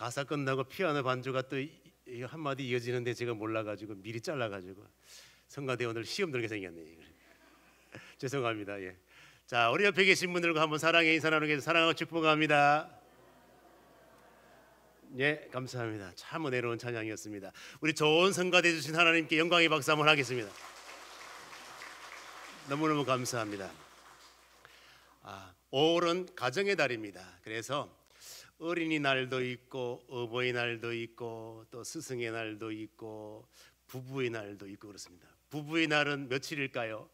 가사 끝나고 피아노 반주가 또 한마디 이어지는데 제가 몰라가지고 미리 잘라가지고 성가대 오늘 시험 들게 생겼네. 죄송합니다. 예. 자, 우리 옆에 계신 분들과 한번 사랑의 인사 나누게 해서 사랑하고 축복합니다. 예, 감사합니다. 참 은혜로운 찬양이었습니다. 우리 좋은 성가대 주신 하나님께 영광의 박수 한번 하겠습니다. 너무너무 감사합니다. 5월은 가정의 달입니다. 그래서 어린이날도 있고 어버이날도 있고 또 스승의 날도 있고 부부의 날도 있고 그렇습니다. 부부의 날은 며칠일까요?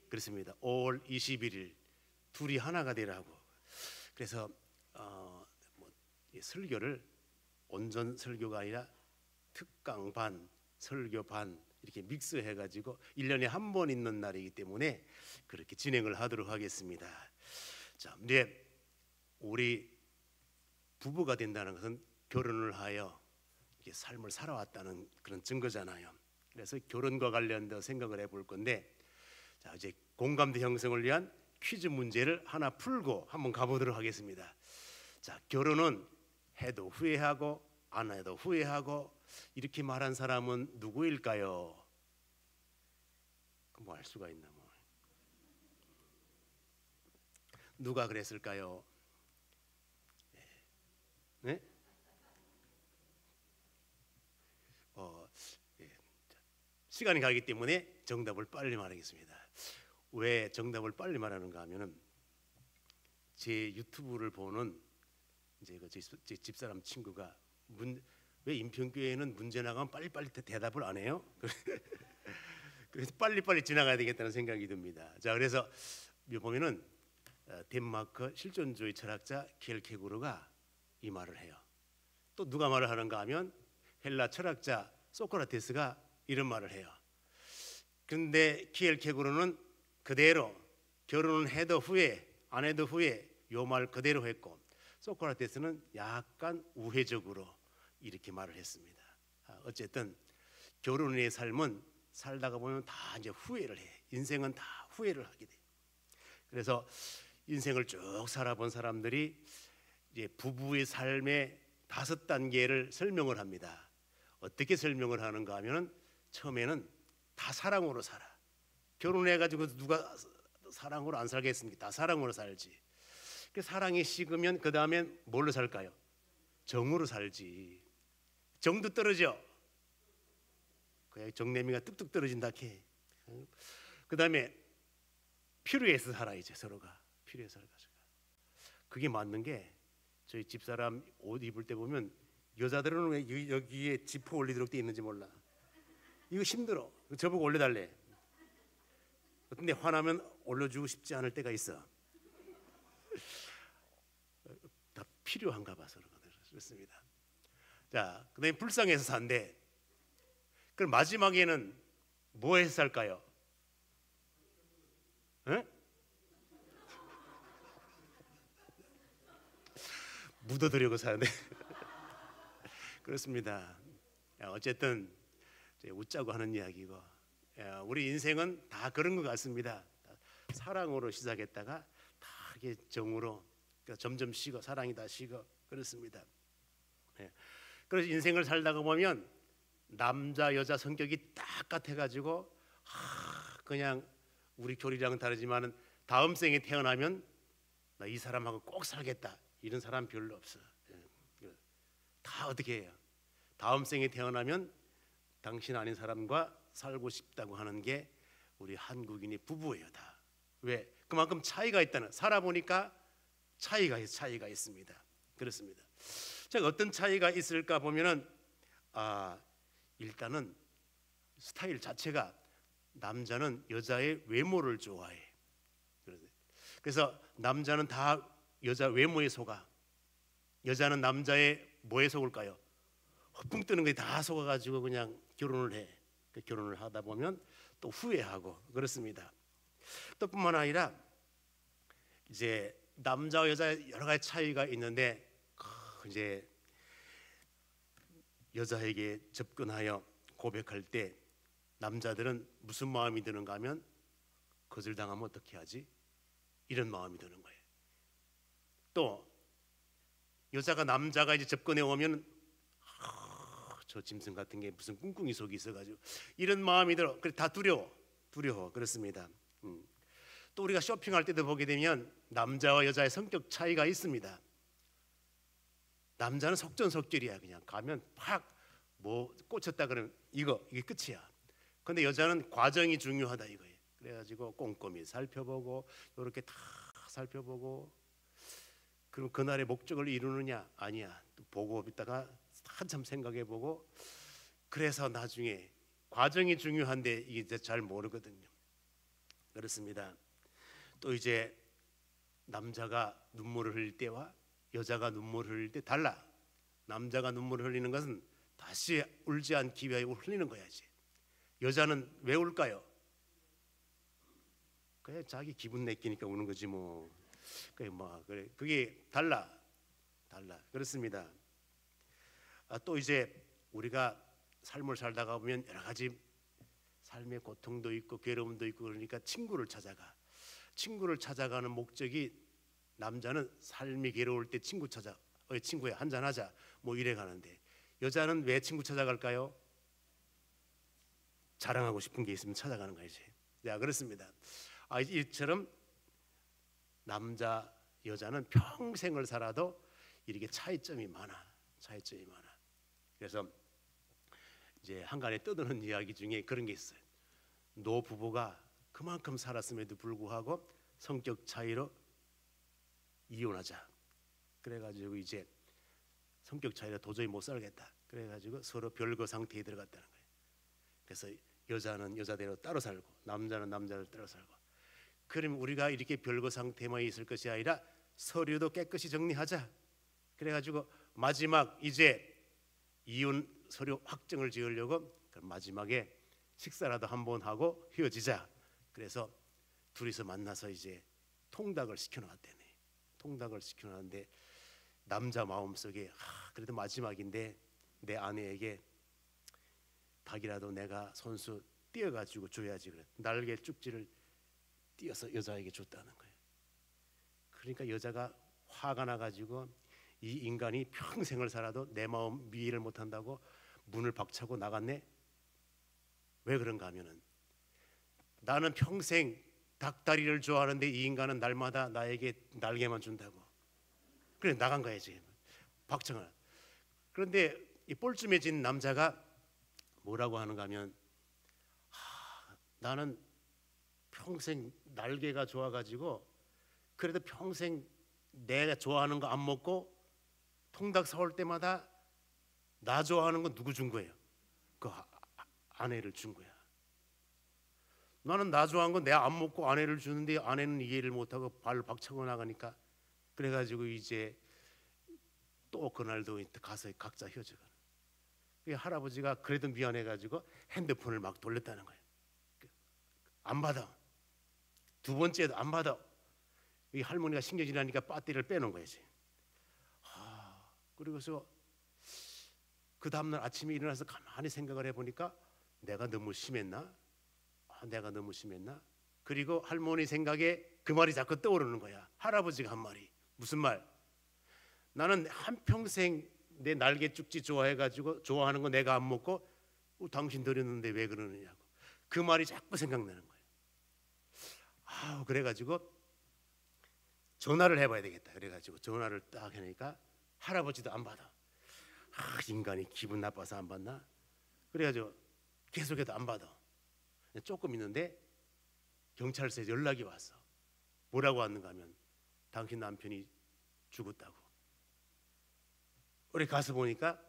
그렇습니다. 5월 21일 둘이 하나가 되라고. 그래서 설교를 온전 설교가 아니라 특강 반, 설교 반 이렇게 믹스해가지고 1년에 한 번 있는 날이기 때문에 그렇게 진행을 하도록 하겠습니다. 자, 이제 우리 부부가 된다는 것은 결혼을 하여 이렇게 삶을 살아왔다는 그런 증거잖아요. 그래서 결혼과 관련된 생각을 해볼 건데, 자, 이제 공감대 형성을 위한 퀴즈 문제를 하나 풀고 한번 가보도록 하겠습니다. 자, 결혼은 해도 후회하고 안 해도 후회하고 이렇게 말한 사람은 누구일까요? 뭐 알 수가 있나 뭐. 누가 그랬을까요? 네? 예. 시간이 가기 때문에 정답을 빨리 말하겠습니다. 왜 정답을 빨리 말하는가 하면은 제 유튜브를 보는 이제 제 집사람 친구가 왜 인평교회는 문제 나가면 빨리빨리 대답을 안 해요? 그래서 빨리빨리 지나가야 되겠다는 생각이 듭니다. 자, 그래서 보면은 덴마크 실존주의 철학자 킬케고르가 이 말을 해요. 또 누가 말을 하는가 하면 헬라 철학자 소크라테스가 이런 말을 해요. 그런데 킬케고르는 그대로 결혼은 해도 후회 안 해도 후회 요 말 그대로 했고, 소크라테스는 약간 우회적으로 이렇게 말을 했습니다. 어쨌든 결혼의 삶은 살다가 보면 다 이제 후회를 해. 인생은 다 후회를 하게 돼. 그래서 인생을 쭉 살아본 사람들이 이제 부부의 삶의 5단계를 설명을 합니다. 어떻게 설명을 하는가 하면은 처음에는 다 사랑으로 살아. 결혼해가지고 누가 사랑으로 안 살겠습니까? 다 사랑으로 살지. 그 사랑이 식으면 그 다음엔 뭘로 살까요? 정으로 살지. 정도 떨어져. 그냥 정내미가 뚝뚝 떨어진다 캐. 그 다음에 필요해서 살아야지. 서로가 필요해서 살아가지고. 그게 맞는 게 저희 집사람 옷 입을 때 보면 여자들은 왜 여기에 지퍼 올리도록 돼 있는지 몰라. 이거 힘들어. 저보고 올려달래. 근데 화나면 올려주고 싶지 않을 때가 있어. 다 필요한가 봐서 그렇습니다. 자, 그다음에 불쌍해서 산대. 그럼 마지막에는 뭐 해서 살까요? 에? 묻어두려고 사는데. 그렇습니다. 어쨌든 웃자고 하는 이야기고, 우리 인생은 다 그런 것 같습니다. 사랑으로 시작했다가 다 이게 정으로 점점 식어, 사랑이 다 식어. 그렇습니다. 그래서 인생을 살다가 보면 남자 여자 성격이 딱 같아가지고 그냥 우리 교리랑은 다르지만은 다음 생에 태어나면 나 이 사람하고 꼭 살겠다 이런 사람 별로 없어. 다 어떻게 해요? 다음 생에 태어나면 당신 아닌 사람과 살고 싶다고 하는 게 우리 한국인의 부부예요. 다. 왜? 그만큼 차이가 있다는, 살아보니까 차이가 있습니다. 그렇습니다. 자, 어떤 차이가 있을까 보면은 일단은 스타일 자체가 남자는 여자의 외모를 좋아해. 그래서 남자는 다 여자 외모에 속아. 여자는 남자의 뭐에 속을까요? 허풍 뜨는 게 다 속아가지고 그냥 결혼을 해. 그 결혼을 하다 보면 또 후회하고 그렇습니다. 또 뿐만 아니라 이제 남자와 여자 여러 가지 차이가 있는데, 이제 여자에게 접근하여 고백할 때 남자들은 무슨 마음이 드는가 하면 거절당하면 어떻게 하지? 이런 마음이 드는 거예요. 또 여자가 남자가 이제 접근해 오면 저 짐승 같은 게 무슨 꿍꿍이 속이 있어가지고 이런 마음이 들어. 그래 다 두려워 그렇습니다. 또 우리가 쇼핑할 때도 보게 되면 남자와 여자의 성격 차이가 있습니다. 남자는 속전속결이야. 그냥 가면 팍 뭐 꽂혔다 그러면 이게 끝이야. 근데 여자는 과정이 중요하다 이거예요. 그래가지고 꼼꼼히 살펴보고 이렇게 다 살펴보고, 그럼 그날의 목적을 이루느냐 아니야 또 보고 있다가 한참 생각해보고, 그래서 나중에 과정이 중요한데 이게 잘 모르거든요. 그렇습니다. 또 이제 남자가 눈물을 흘릴 때와 여자가 눈물을 흘릴 때 달라. 남자가 눈물을 흘리는 것은 다시 울지 않기 위하여 흘리는 거야지. 여자는 왜 울까요? 그래 자기 기분 내키니까 우는 거지 뭐. 그래 그게 달라. 그렇습니다. 또 이제 우리가 삶을 살다가 보면 여러 가지 삶의 고통도 있고 괴로움도 있고 그러니까 친구를 찾아가는 목적이, 남자는 삶이 괴로울 때 친구 찾아, 친구야 한잔하자 뭐 이래 가는데, 여자는 왜 친구 찾아갈까요? 자랑하고 싶은 게 있으면 찾아가는 거지. 자, 그렇습니다. 이처럼 남자 여자는 평생을 살아도 이렇게 차이점이 많아. 그래서 이제 한간에 떠드는 이야기 중에 그런 게 있어요. 노부부가 그만큼 살았음에도 불구하고 성격 차이로 이혼하자. 그래가지고 이제 성격 차이로 도저히 못 살겠다. 그래가지고 서로 별거 상태에 들어갔다는 거예요. 그래서 여자는 여자대로 따로 살고 남자는 남자대로 따로 살고. 그럼 우리가 이렇게 별거 상태만 있을 것이 아니라 서류도 깨끗이 정리하자. 그래가지고 마지막 이제 이혼 서류 확정을 지으려고 마지막에 식사라도 한번 하고 헤어지자. 그래서 둘이서 만나서 이제 통닭을 시켜놨대네. 통닭을 시켜놨는데 남자 마음속에 그래도 마지막인데 내 아내에게 닭이라도 내가 손수 띄어가지고 줘야지. 그래 날개 쭉지를 띄어서 여자에게 줬다는 거예요. 그러니까 여자가 화가 나가지고 이 인간이 평생을 살아도 내 마음 이해를 못한다고 문을 박차고 나갔네. 왜 그런가 하면은 나는 평생 닭다리를 좋아하는데 이 인간은 날마다 나에게 날개만 준다고. 그래 나간 거야 지금 박청을. 그런데 이 뻘쭘해진 남자가 뭐라고 하는가 하면 나는 평생 날개가 좋아가지고 그래도 평생 내가 좋아하는 거 안 먹고 통닭 사올 때마다 나 좋아하는 거 누구 준 거예요? 그 아내를 준 거야. 나는 나 좋아하는 거 내가 안 먹고 아내를 주는데 아내는 이해를 못하고 발을 박차고 나가니까, 그래가지고 이제 또 그날도 가서 각자 헤어져가. 할아버지가 그래도 미안해가지고 핸드폰을 막 돌렸다는 거예요. 안 받아. 두 번째도 안 받아. 이 할머니가 신경질나니까 배터리를 빼놓은 거지. 그리고서 그 다음날 아침에 일어나서 가만히 생각을 해보니까 내가 너무 심했나? 그리고 할머니 생각에 그 말이 자꾸 떠오르는 거야. 할아버지가 한 말이 무슨 말? 나는 한평생 내 날개 쭉지 좋아해가지고 좋아하는 거 내가 안 먹고 당신 드렸는데 왜 그러느냐고. 그 말이 자꾸 생각나는 거예요. 그래가지고 전화를 해봐야 되겠다. 그래가지고 전화를 딱 하니까 할아버지도 안 받아. 인간이 기분 나빠서 안 받나? 그래가지고 계속해도 안 받아. 조금 있는데 경찰서에 연락이 왔어. 뭐라고 왔는가 하면 당신 남편이 죽었다고. 우리 가서 보니까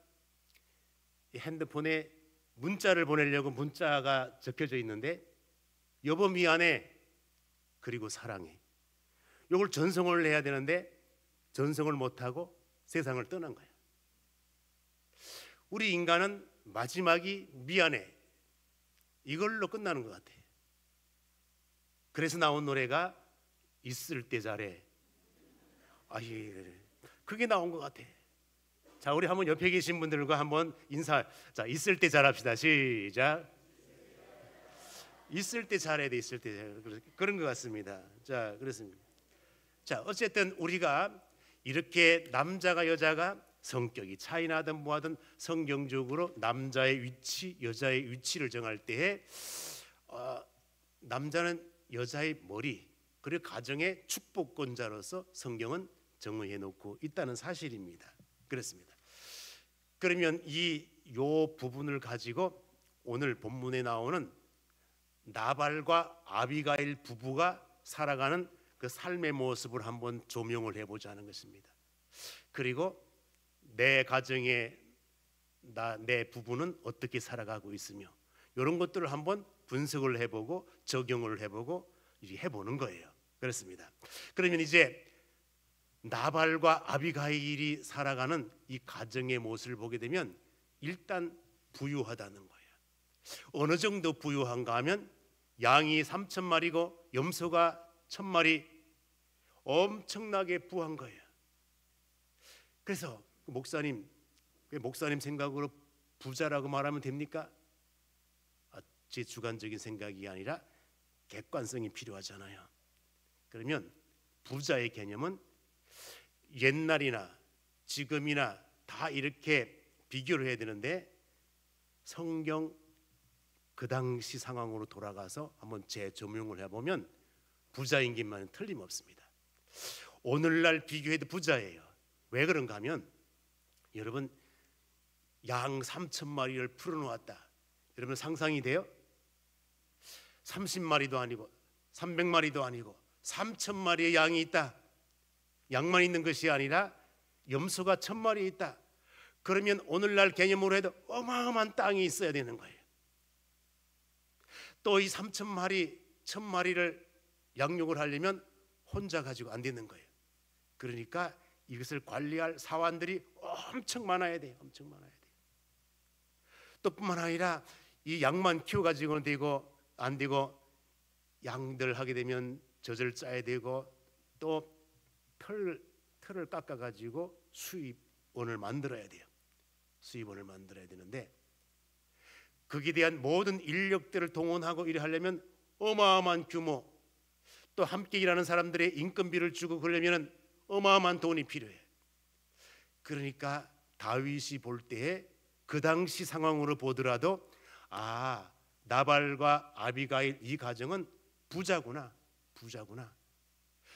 이 핸드폰에 문자를 보내려고 문자가 적혀져 있는데 여보 미안해 그리고 사랑해. 이걸 전송을 해야 되는데 전송을 못하고 세상을 떠난 거야. 우리 인간은 마지막이 미안해 이걸로 끝나는 것 같아. 그래서 나온 노래가 있을 때 잘해. 그게 나온 것 같아. 자, 우리 한번 옆에 계신 분들과 한번 인사. 자, 있을 때 잘합시다. 시작. 있을 때 잘해야 돼. 있을 때 그런 것 같습니다. 자, 그렇습니다. 자, 어쨌든 우리가 이렇게 남자가 여자가 성격이 차이 나든 뭐하든 성경적으로 남자의 위치, 여자의 위치를 정할 때에 남자는 여자의 머리, 그리고 가정의 축복권자로서 성경은 정의해 놓고 있다는 사실입니다. 그렇습니다. 그러면 요 부분을 가지고 오늘 본문에 나오는 나발과 아비가일 부부가 살아가는 그 삶의 모습을 한번 조명을 해보자는 것입니다. 그리고 내 가정에 내 부부는 어떻게 살아가고 있으며 이런 것들을 한번 분석을 해보고 적용을 해보고 해보는 거예요. 그렇습니다. 그러면 이제 나발과 아비가일이 살아가는 이 가정의 모습을 보게 되면 일단 부유하다는 거예요. 어느 정도 부유한가 하면 양이 3,000마리고 염소가 1,000마리, 엄청나게 부한 거예요. 그래서 목사님 생각으로 부자라고 말하면 됩니까? 제 주관적인 생각이 아니라 객관성이 필요하잖아요. 그러면 부자의 개념은 옛날이나 지금이나 다 이렇게 비교를 해야 되는데 성경 그 당시 상황으로 돌아가서 한번 재조명을 해보면 부자인 것만은 틀림없습니다. 오늘날 비교해도 부자예요. 왜 그런가 하면 여러분 양 3,000마리를 풀어놓았다. 여러분 상상이 돼요? 30마리도 아니고 300마리도 아니고 3,000마리의 양이 있다. 양만 있는 것이 아니라 염소가 1,000마리 있다. 그러면 오늘날 개념으로 해도 어마어마한 땅이 있어야 되는 거예요. 또 이 3,000마리, 1,000마리를 양육을 하려면 혼자 가지고 안 되는 거예요. 그러니까 이것을 관리할 사원들이 엄청 많아야 돼요. 엄청 많아야 돼요. 또 뿐만 아니라 이 양만 키워가지고는 되고 안 되고 양들 하게 되면 젖을 짜야 되고 또 털을 깎아가지고 수입원을 만들어야 돼요. 수입원을 만들어야 되는데 거기에 대한 모든 인력들을 동원하고 일을 하려면 어마어마한 규모, 또 함께 일하는 사람들의 인건비를 주고 그러려면 어마어마한 돈이 필요해. 그러니까 다윗이 볼 때에 그 당시 상황으로 보더라도 나발과 아비가일 이 가정은 부자구나.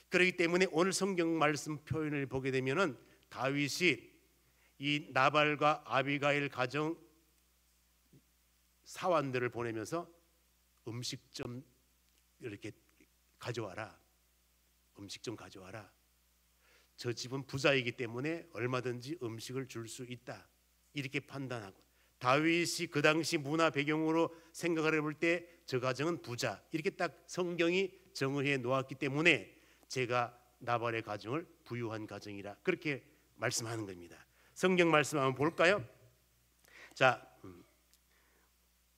그렇기 때문에 오늘 성경 말씀 표현을 보게 되면은 다윗이 이 나발과 아비가일 가정 사원들을 보내면서 음식 좀 이렇게 가져와라. 음식 좀 가져와라. 저 집은 부자이기 때문에 얼마든지 음식을 줄 수 있다. 이렇게 판단하고 다윗이 그 당시 문화 배경으로 생각을 해볼 때 저 가정은 부자 이렇게 딱 성경이 정의해 놓았기 때문에 제가 나발의 가정을 부유한 가정이라 그렇게 말씀하는 겁니다. 성경 말씀 한번 볼까요? 자,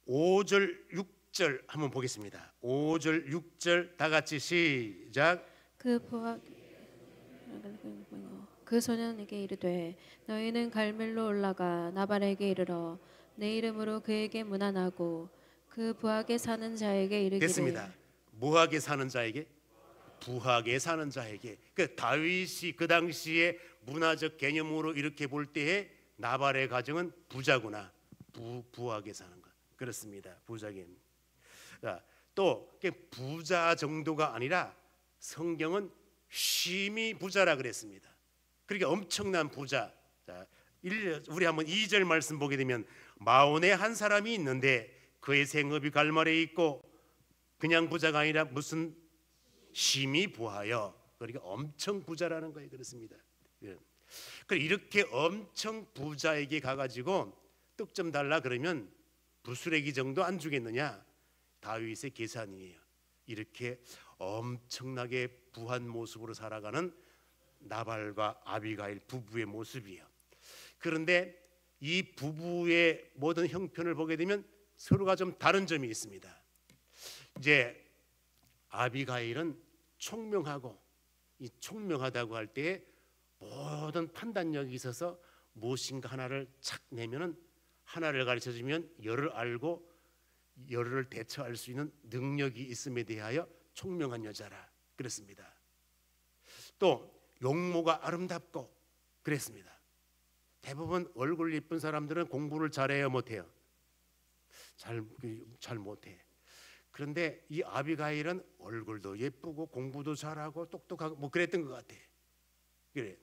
5절 6절 한번 보겠습니다. 5절 6절 다 같이 시작. 그 소년에게 이르되 너희는 갈멜로 올라가 나발에게 이르러 내 이름으로 그에게 문안하고 그 부하게 사는 자에게 이르기를. 됐습니다. 무하게 사는 자에게, 부하게 사는 자에게. 그 다윗이 그 당시에 문화적 개념으로 이렇게 볼 때에 나발의 가정은 부자구나. 부하게 사는 것. 그렇습니다. 부자게. 또 부자 정도가 아니라 성경은 심히 부자라 그랬습니다. 그러니까 엄청난 부자. 자, 우리 한번 2절 말씀 보게 되면 마온에 한 사람이 있는데 그의 생업이 갈말에 있고 그냥 부자가 아니라 무슨 심히 부하여. 그러니까 엄청 부자라는 거예요. 그렇습니다. 이렇게 엄청 부자에게 가가지고 떡 좀 달라 그러면 부스레기 정도 안 주겠느냐? 다윗의 계산이에요. 이렇게 엄청나게 부한 모습으로 살아가는 나발과 아비가일 부부의 모습이에요. 그런데 이 부부의 모든 형편을 보게 되면 서로가 좀 다른 점이 있습니다. 이제 아비가일은 총명하고, 이 총명하다고 할 때 모든 판단력이 있어서 무엇인가 하나를 착 내면은 하나를 가르쳐주면 열을 알고 열을 대처할 수 있는 능력이 있음에 대하여 총명한 여자라 그렇습니다. 또 용모가 아름답고 그랬습니다. 대부분 얼굴 예쁜 사람들은 공부를 잘해요, 못해요? 잘 못해. 그런데 이 아비가일은 얼굴도 예쁘고 공부도 잘하고 똑똑하고 뭐 그랬던 것 같아. 그래.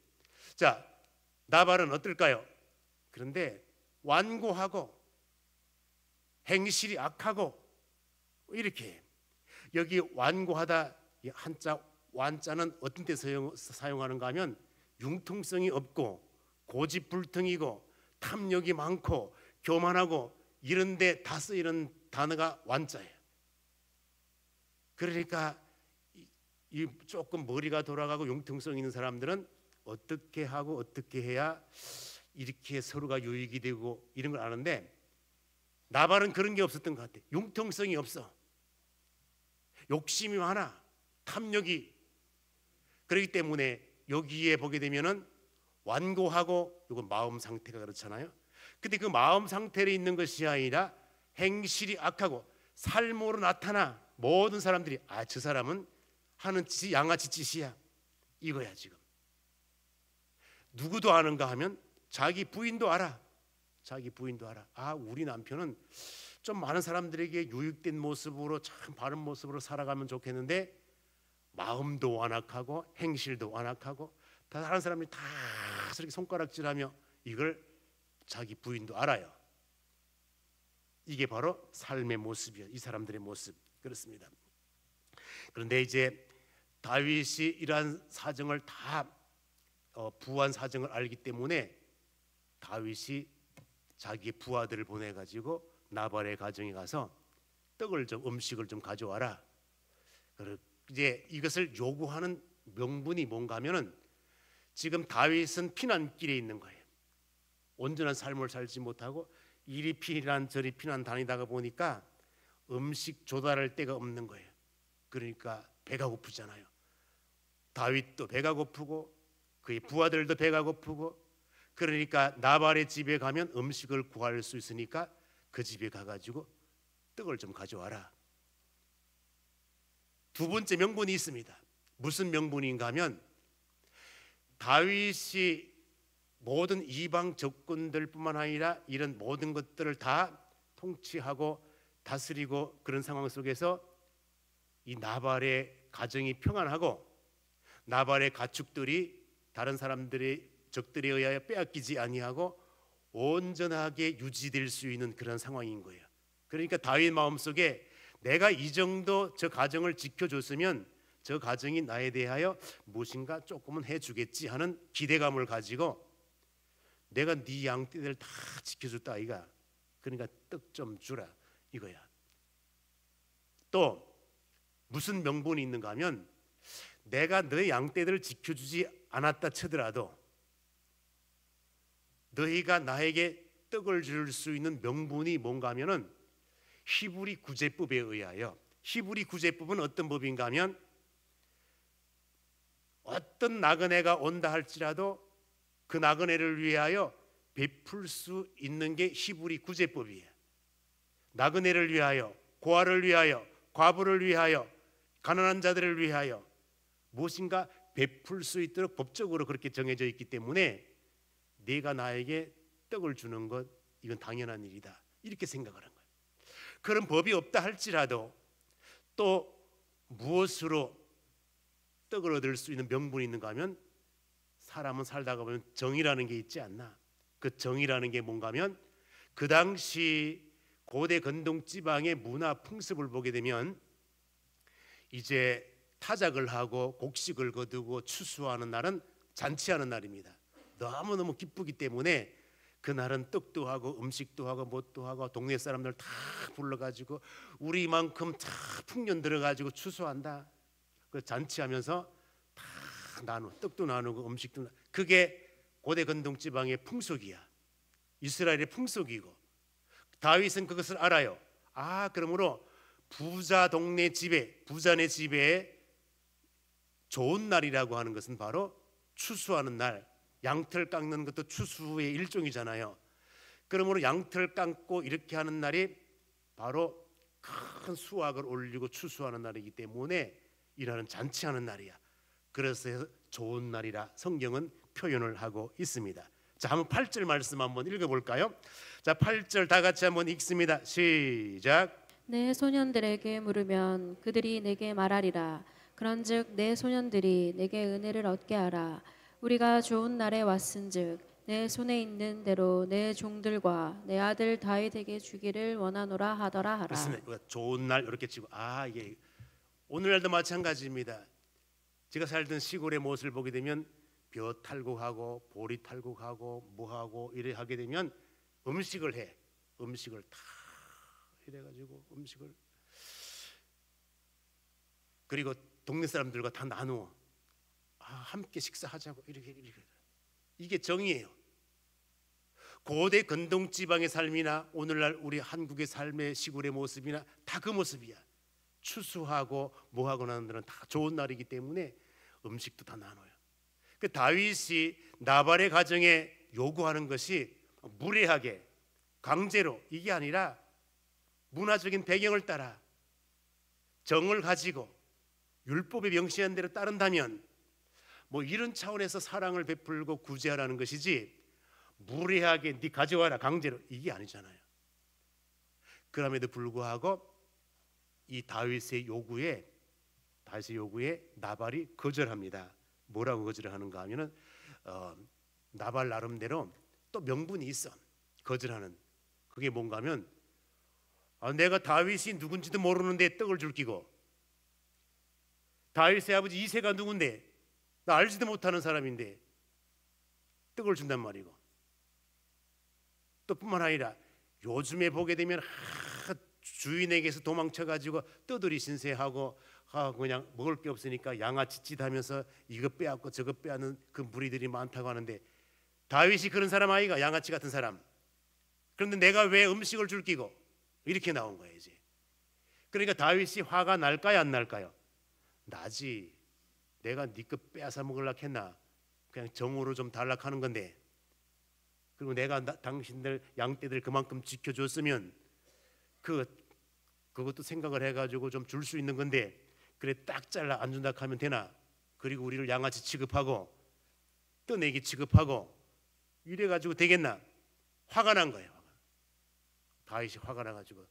자, 나발은 어떨까요? 그런데 완고하고 행실이 악하고 이렇게. 여기 완고하다 이 한자 완자는 어떤 때 사용하는가 하면 융통성이 없고 고집불통이고 탐욕이 많고 교만하고 이런 데 다 쓰이는 단어가 완자예요. 그러니까 이 조금 머리가 돌아가고 융통성 있는 사람들은 어떻게 하고 어떻게 해야 이렇게 서로가 유익이 되고 이런 걸 아는데, 나발은 그런 게 없었던 것 같아. 융통성이 없어. 욕심이 많아. 탐욕이. 그렇기 때문에 여기에 보게 되면은 완고하고, 이건 마음 상태가 그렇잖아요. 근데 그 마음 상태에 있는 것이 아니라 행실이 악하고 삶으로 나타나 모든 사람들이 저 사람은 하는 짓이 양아치 짓이야 이거야. 지금 누구도 아는가 하면 자기 부인도 알아. 자기 부인도 알아. 우리 남편은 좀 많은 사람들에게 유익된 모습으로 참 바른 모습으로 살아가면 좋겠는데 마음도 완악하고 행실도 완악하고 다른 사람들이 다 저렇게 손가락질하며 이걸 자기 부인도 알아요. 이게 바로 삶의 모습이에요. 이 사람들의 모습. 그렇습니다. 그런데 이제 다윗이 이러한 사정을 다 부한 사정을 알기 때문에 다윗이 자기 부하들을 보내가지고 나발의 가정에 가서 떡을 좀 음식을 좀 가져와라. 이제 이것을 요구하는 명분이 뭔가 하면은 지금 다윗은 피난길에 있는 거예요. 온전한 삶을 살지 못하고 이리 피난 저리 피난 다니다가 보니까 음식 조달할 데가 없는 거예요. 그러니까 배가 고프잖아요. 다윗도 배가 고프고 그의 부하들도 배가 고프고, 그러니까 나발의 집에 가면 음식을 구할 수 있으니까 그 집에 가가지고 떡을 좀 가져와라. 두 번째 명분이 있습니다. 무슨 명분인가 하면 다윗이 모든 이방 적군들뿐만 아니라 이런 모든 것들을 다 통치하고 다스리고 그런 상황 속에서 이 나발의 가정이 평안하고 나발의 가축들이 다른 사람들의 적들에 의하여 빼앗기지 아니하고 온전하게 유지될 수 있는 그런 상황인 거예요. 그러니까 다윗 마음속에 내가 이 정도 저 가정을 지켜줬으면 저 가정이 나에 대하여 무엇인가 조금은 해주겠지 하는 기대감을 가지고 내가 네 양떼들 다 지켜줬다 아이가. 그러니까 떡 좀 주라 이거야. 또 무슨 명분이 있는가 하면 내가 너의 양떼들을 지켜주지 않았다 치더라도 너희가 나에게 떡을 줄 수 있는 명분이 뭔가 하면은 히브리 구제법에 의하여, 히브리 구제법은 어떤 법인가 하면 어떤 나그네가 온다 할지라도 그 나그네를 위하여 베풀 수 있는 게 히브리 구제법이에요. 나그네를 위하여, 고아를 위하여, 과부를 위하여, 가난한 자들을 위하여 무엇인가 베풀 수 있도록 법적으로 그렇게 정해져 있기 때문에 네가 나에게 떡을 주는 것 이건 당연한 일이다 이렇게 생각하는 거예요. 그런 법이 없다 할지라도 또 무엇으로 떡을 얻을 수 있는 명분이 있는가 하면 사람은 살다가 보면 정이라는 게 있지 않나. 그 정이라는 게 뭔가 하면 그 당시 고대 건동 지방의 문화 풍습을 보게 되면 이제 타작을 하고 곡식을 거두고 추수하는 날은 잔치하는 날입니다. 너무너무 기쁘기 때문에 그날은 떡도 하고 음식도 하고 뭣도 하고 동네 사람들 다 불러가지고 우리만큼 다 풍년 들어가지고 추수한다. 그 잔치하면서 다 떡도 나누고 음식도 그게 고대 건동 지방의 풍속이야. 이스라엘의 풍속이고 다윗은 그것을 알아요. 그러므로 부자 동네 집에, 부자네 집에 좋은 날이라고 하는 것은 바로 추수하는 날. 양털 깎는 것도 추수의 일종이잖아요. 그러므로 양털 깎고 이렇게 하는 날이 바로 큰 수확을 올리고 추수하는 날이기 때문에 일하는 잔치하는 날이야. 그래서 좋은 날이라 성경은 표현을 하고 있습니다. 자, 한번 8절 말씀 한번 읽어볼까요? 자, 8절 다 같이 한번 읽습니다. 시작. 내 소년들에게 물으면 그들이 내게 말하리라. 그런즉 내 소년들이 내게 은혜를 얻게 하라. 우리가 좋은 날에 왔은즉 내 손에 있는 대로 내 종들과 내 아들 다윗에게 주기를 원하노라 하더라 하라. 그렇습니다. 좋은 날 이렇게 치고 이게 오늘날도 마찬가지입니다. 제가 살던 시골의 모습을 보게 되면 벼 탈곡하고 보리 탈곡하고 뭐하고 이래 하게 되면 음식을 해. 음식을 다 이래가지고 음식을 그리고 동네 사람들과 다 나누어 함께 식사하자고 이렇게 이게 정의예요. 고대 근동 지방의 삶이나 오늘날 우리 한국의 삶의 시골의 모습이나 다 그 모습이야. 추수하고 뭐하고 나는 데는 다 좋은 날이기 때문에 음식도 다 나눠요. 그 다윗이 나발의 가정에 요구하는 것이 무례하게 강제로 이게 아니라 문화적인 배경을 따라 정을 가지고 율법에 명시한 대로 따른다면 뭐 이런 차원에서 사랑을 베풀고 구제하라는 것이지 무례하게 네 가져와라 강제로 이게 아니잖아요. 그럼에도 불구하고 이 다윗의 요구에 나발이 거절합니다. 뭐라고 거절하는가 하면은 나발 나름대로 또 명분이 있어. 거절하는 그게 뭔가 하면 내가 다윗이 누군지도 모르는데 떡을 줄 끼고 다윗의 아버지 이새가 누군데 나 알지도 못하는 사람인데 떡을 준단 말이고 또 뿐만 아니라 요즘에 보게 되면 주인에게서 도망쳐가지고 떠돌이 신세하고 그냥 먹을 게 없으니까 양아치 짓하면서 이거 빼앗고 저거 빼앗는 그 무리들이 많다고 하는데 다윗이 그런 사람 아이가 양아치 같은 사람. 그런데 내가 왜 음식을 줄 끼고 이렇게 나온 거예요 이제. 그러니까 다윗이 화가 날까요 안 날까요? 나지. 내가 네 거 빼앗아 먹으려고 했나? 그냥 정으로 좀 달라고 하는 건데 그리고 내가 당신들 양떼들 그만큼 지켜줬으면 그것도 생각을 해가지고 좀 줄 수 있는 건데 그래 딱 잘라 안 준다 하면 되나? 그리고 우리를 양아치 취급하고 떠내기 취급하고 이래가지고 되겠나? 화가 난 거예요. 다윗이 화가 나가지고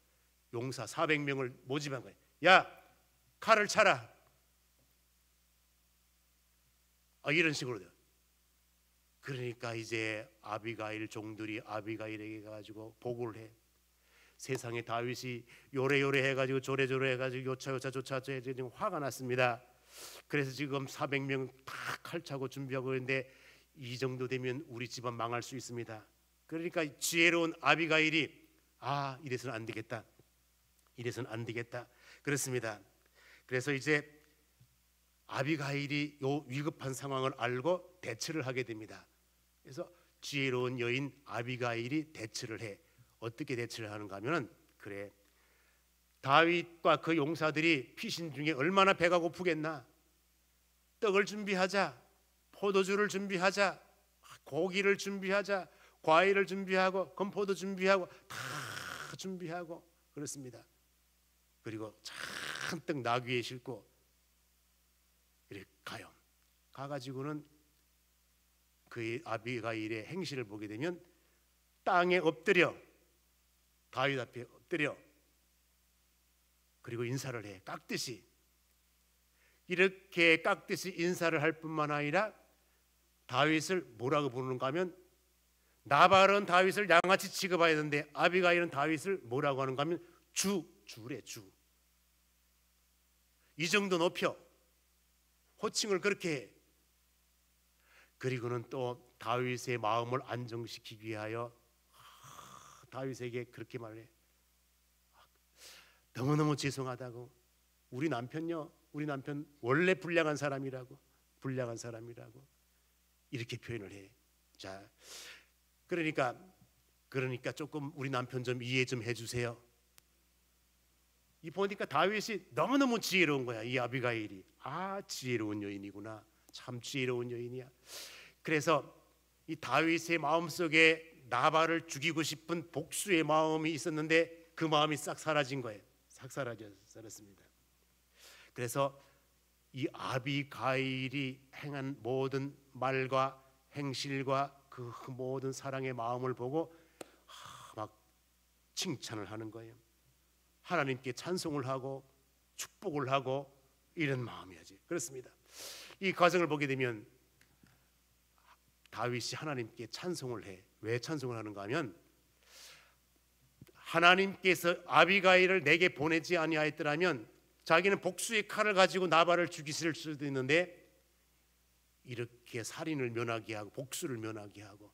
용사 400명을 모집한 거예요. 야 칼을 차라. 이런 식으로 돼요. 그러니까 이제 아비가일 종들이 아비가일에게 가지고 보고를 해. 세상에 다윗이 요래요래 해가지고 조래조래 해가지고 요차요차 조차조차 지금 화가 났습니다. 그래서 지금 400명 다 칼차고 준비하고 있는데 이 정도 되면 우리 집안 망할 수 있습니다. 그러니까 지혜로운 아비가일이 이래서는 안 되겠다. 이래서는 안 되겠다. 그렇습니다. 그래서 이제 아비가일이 요 위급한 상황을 알고 대처를 하게 됩니다. 그래서 지혜로운 여인 아비가일이 대처를 해. 어떻게 대처를 하는가 하면은 그래 다윗과 그 용사들이 피신 중에 얼마나 배가 고프겠나. 떡을 준비하자. 포도주를 준비하자. 고기를 준비하자. 과일을 준비하고 건포도 준비하고 다 준비하고 그렇습니다. 그리고 잔뜩 나귀에 싣고 이렇게 가요. 가가지고는 그 아비가일의 행실을 보게 되면 땅에 엎드려 다윗 앞에 엎드려 그리고 인사를 해. 깍듯이 이렇게 깍듯이 인사를 할 뿐만 아니라 다윗을 뭐라고 부르는가 하면 나발은 다윗을 양아치 취급해야 되는데 아비가일은 다윗을 뭐라고 하는가 하면 주래 주. 이 정도 높여 호칭을 그렇게 해. 그리고는 또 다윗의 마음을 안정시키기 위하여 다윗에게 그렇게 말해. 너무너무 죄송하다고. 우리 남편요. 우리 남편 원래 불량한 사람이라고. 이렇게 표현을 해. 자, 그러니까 조금 우리 남편 좀 이해 좀 해주세요. 이 보니까 다윗이 너무너무 지혜로운 거야. 이 아비가일이 지혜로운 여인이구나. 참 지혜로운 여인이야. 그래서 이 다윗의 마음속에 나발을 죽이고 싶은 복수의 마음이 있었는데 그 마음이 싹 사라진 거예요. 싹 사라졌습니다. 그래서 이 아비가일이 행한 모든 말과 행실과 그 모든 사랑의 마음을 보고 막 칭찬을 하는 거예요. 하나님께 찬송을 하고 축복을 하고 이런 마음이야지. 그렇습니다. 이 과정을 보게 되면 다윗이 하나님께 찬송을 해. 왜 찬송을 하는가 하면 하나님께서 아비가일을 내게 보내지 아니하였더라면 자기는 복수의 칼을 가지고 나발을 죽이실 수도 있는데 이렇게 살인을 면하게 하고 복수를 면하게 하고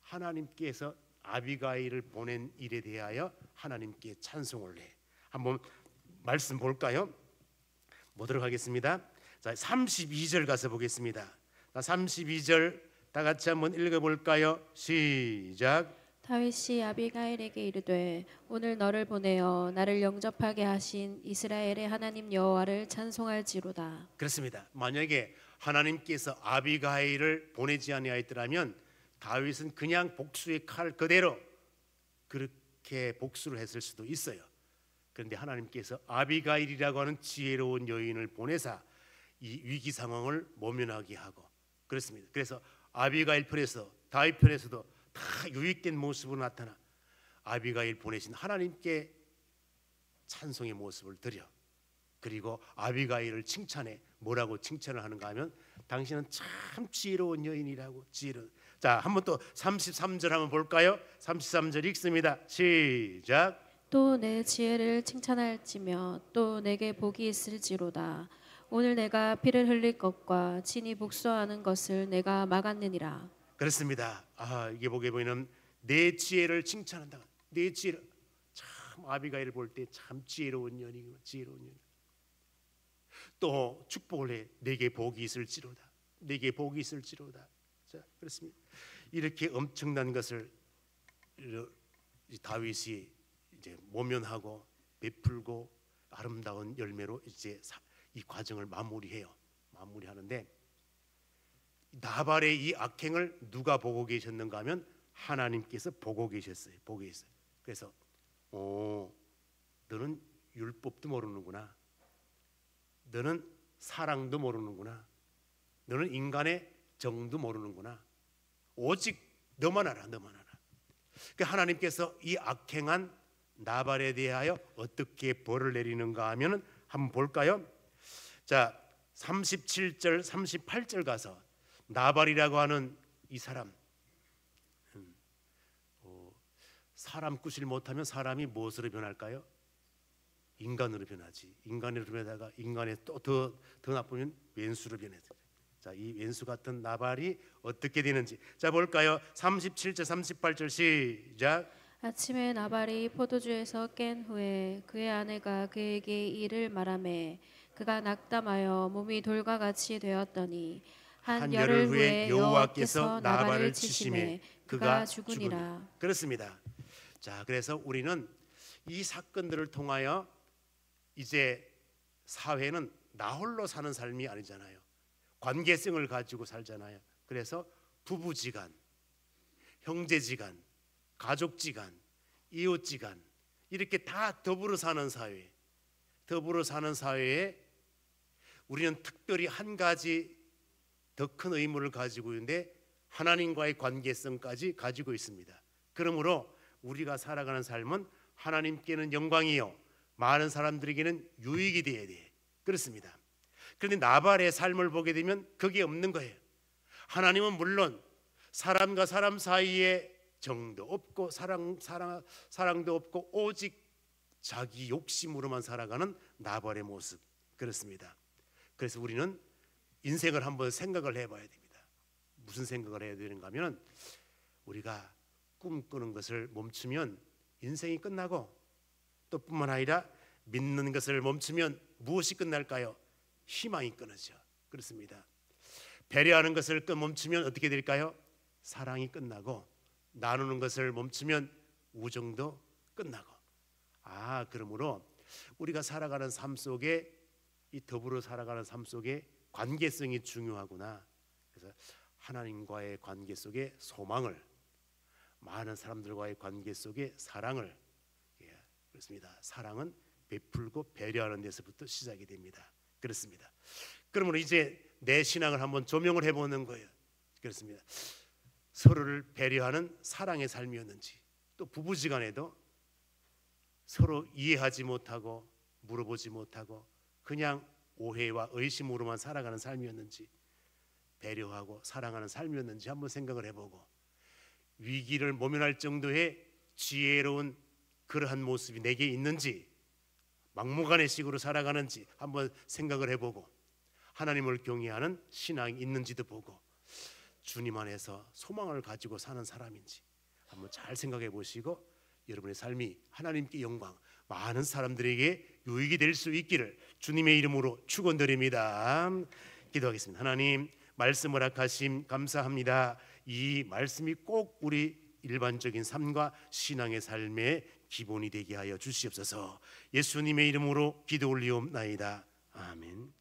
하나님께서 아비가일을 보낸 일에 대하여 하나님께 찬송을 해. 한번 말씀 볼까요? 보도록 하겠습니다. 자, 32절 가서 보겠습니다. 32절 다 같이 한번 읽어볼까요? 시작. 다윗이 아비가일에게 이르되 오늘 너를 보내어 나를 영접하게 하신 이스라엘의 하나님 여호와를 찬송할지로다. 그렇습니다. 만약에 하나님께서 아비가일을 보내지 아니하였더라면 다윗은 그냥 복수의 칼 그대로 그렇게 복수를 했을 수도 있어요. 그런데 하나님께서 아비가일이라고 하는 지혜로운 여인을 보내사 이 위기 상황을 모면하게 하고 그렇습니다. 그래서 아비가일 편에서 다윗 편에서도 다 유익된 모습으로 나타나 아비가일 보내신 하나님께 찬송의 모습을 드려. 그리고 아비가일을 칭찬해. 뭐라고 칭찬을 하는가 하면 당신은 참 지혜로운 여인이라고. 지혜로운. 자, 한번 또 33절 한번 볼까요? 33절 읽습니다. 시작. 또 내 지혜를 칭찬할지며 또 내게 복이 있을지로다. 오늘 내가 피를 흘릴 것과 친히 복수하는 것을 내가 막았느니라. 그렇습니다. 이게 보게 보이는 내 지혜를 칭찬한다. 내 지혜를 참 아비가일을 볼 때 참 지혜로운 여인이구나. 지혜로운 여인. 또 축복을 해. 내게 복이 있을지로다. 내게 복이 있을지로다. 자, 그렇습니다. 이렇게 엄청난 것을 다윗이 이제 모면하고 베풀고 아름다운 열매로 이제 이 과정을 마무리해요. 마무리하는데 나발의 이 악행을 누가 보고 계셨는가 하면 하나님께서 보고 계셨어요. 보고 계셨어요. 그래서 너는 율법도 모르는구나. 너는 사랑도 모르는구나. 너는 인간의 정도 모르는구나. 오직 너만 알아. 너만 알아. 그러니까 하나님께서 이 악행한 나발에 대하여 어떻게 벌을 내리는가 하면 한번 볼까요? 자, 37절 38절 가서 나발이라고 하는 이 사람 사람 꾸실 못하면 사람이 무엇으로 변할까요? 인간으로 변하지. 인간으로 변하다가 인간에 또 더 나쁘면 왼수로 변해요. 자, 이 왼수 같은 나발이 어떻게 되는지 자 볼까요? 37절 38절 시작. 아침에 나발이 포도주에서 깬 후에 그의 아내가 그에게 이를 말하매 그가 낙담하여 몸이 돌과 같이 되었더니 한 열흘 후에 여호와께서 나발을 치심에 그가 죽으니라. 그렇습니다. 자, 그래서 우리는 이 사건들을 통하여 이제 사회는 나 홀로 사는 삶이 아니잖아요. 관계성을 가지고 살잖아요. 그래서 부부지간, 형제지간, 가족지간, 이웃지간 이렇게 다 더불어 사는 사회. 더불어 사는 사회에 우리는 특별히 한 가지 더 큰 의무를 가지고 있는데 하나님과의 관계성까지 가지고 있습니다. 그러므로 우리가 살아가는 삶은 하나님께는 영광이요 많은 사람들에게는 유익이 되어야 돼. 그렇습니다. 그런데 나발의 삶을 보게 되면 그게 없는 거예요. 하나님은 물론 사람과 사람 사이에 정도 없고 사랑도 없고 오직 자기 욕심으로만 살아가는 나발의 모습. 그렇습니다. 그래서 우리는 인생을 한번 생각을 해봐야 됩니다. 무슨 생각을 해야 되는가 하면 우리가 꿈꾸는 것을 멈추면 인생이 끝나고 또 뿐만 아니라 믿는 것을 멈추면 무엇이 끝날까요? 희망이 끊어져. 그렇습니다. 배려하는 것을 멈추면 어떻게 될까요? 사랑이 끝나고 나누는 것을 멈추면 우정도 끝나고. 그러므로 우리가 살아가는 삶 속에 이 더불어 살아가는 삶 속에 관계성이 중요하구나. 그래서 하나님과의 관계 속에 소망을, 많은 사람들과의 관계 속에 사랑을, 그렇습니다. 사랑은 베풀고 배려하는 데서부터 시작이 됩니다. 그렇습니다. 그러므로 이제 내 신앙을 한번 조명을 해보는 거예요. 그렇습니다. 서로를 배려하는 사랑의 삶이었는지, 또 부부지간에도 서로 이해하지 못하고 물어보지 못하고 그냥 오해와 의심으로만 살아가는 삶이었는지, 배려하고 사랑하는 삶이었는지 한번 생각을 해보고, 위기를 모면할 정도의 지혜로운 그러한 모습이 내게 있는지, 막무가내식으로 살아가는지 한번 생각을 해보고, 하나님을 경외하는 신앙이 있는지도 보고, 주님 안에서 소망을 가지고 사는 사람인지 한번 잘 생각해 보시고, 여러분의 삶이 하나님께 영광, 많은 사람들에게 유익이 될 수 있기를 주님의 이름으로 축원드립니다. 기도하겠습니다. 하나님, 말씀 허락하심 감사합니다. 이 말씀이 꼭 우리 일반적인 삶과 신앙의 삶의 기본이 되게 하여 주시옵소서. 예수님의 이름으로 기도 올리옵나이다. 아멘.